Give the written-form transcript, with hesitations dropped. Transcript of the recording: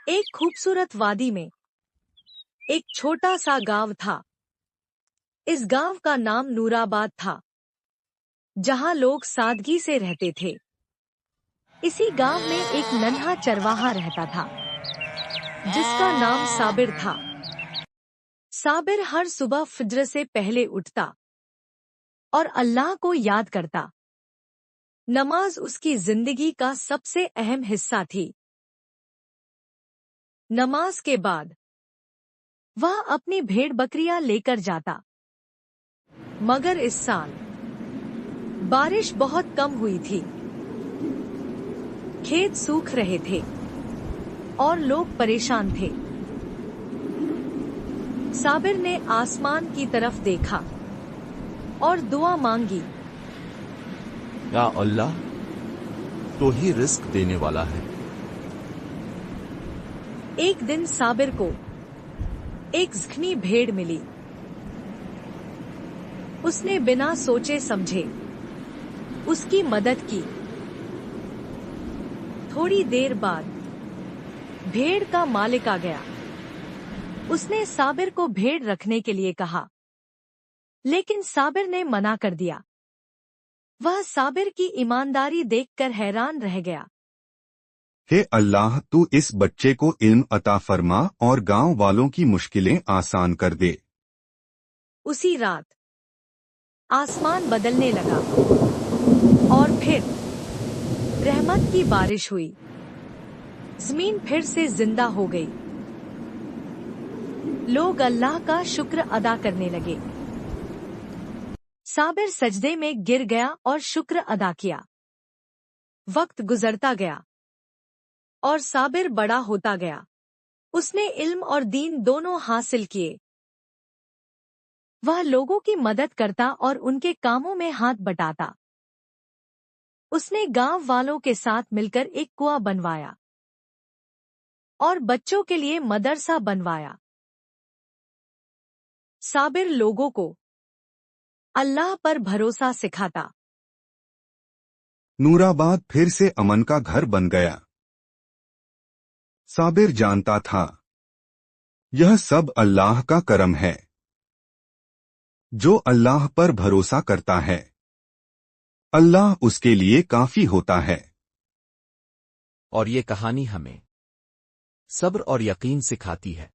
एक खूबसूरत वादी में एक छोटा सा गांव था। इस गांव का नाम नूराबाद था, जहां लोग सादगी से रहते थे। इसी गांव में एक नन्हा चरवाहा रहता था, जिसका नाम साबिर था। साबिर हर सुबह फज्र से पहले उठता और अल्लाह को याद करता। नमाज उसकी जिंदगी का सबसे अहम हिस्सा थी। नमाज के बाद वह अपनी भेड़ बकरियां लेकर जाता। मगर इस साल बारिश बहुत कम हुई थी। खेत सूख रहे थे और लोग परेशान थे। साबिर ने आसमान की तरफ देखा और दुआ मांगी, या अल्लाह, तो ही रिस्क देने वाला है। एक दिन साबिर को एक जख्मी भेड़ मिली। उसने बिना सोचे समझे उसकी मदद की। थोड़ी देर बाद भेड़ का मालिक आ गया। उसने साबिर को भेड़ रखने के लिए कहा, लेकिन साबिर ने मना कर दिया। वह साबिर की ईमानदारी देखकर हैरान रह गया। हे अल्लाह, तू इस बच्चे को इल्म अता फरमा और गांव वालों की मुश्किलें आसान कर दे। उसी रात आसमान बदलने लगा और फिर रहमत की बारिश हुई। जमीन फिर से जिंदा हो गई। लोग अल्लाह का शुक्र अदा करने लगे। साबिर सजदे में गिर गया और शुक्र अदा किया। वक्त गुजरता गया और साबिर बड़ा होता गया। उसने इल्म और दीन दोनों हासिल किए। वह लोगों की मदद करता और उनके कामों में हाथ बटाता। उसने गांव वालों के साथ मिलकर एक कुआं बनवाया और बच्चों के लिए मदरसा बनवाया। साबिर लोगों को अल्लाह पर भरोसा सिखाता। नूराबाद फिर से अमन का घर बन गया। साबिर जानता था, यह सब अल्लाह का करम है। जो अल्लाह पर भरोसा करता है, अल्लाह उसके लिए काफी होता है। और ये कहानी हमें सब्र और यकीन सिखाती है।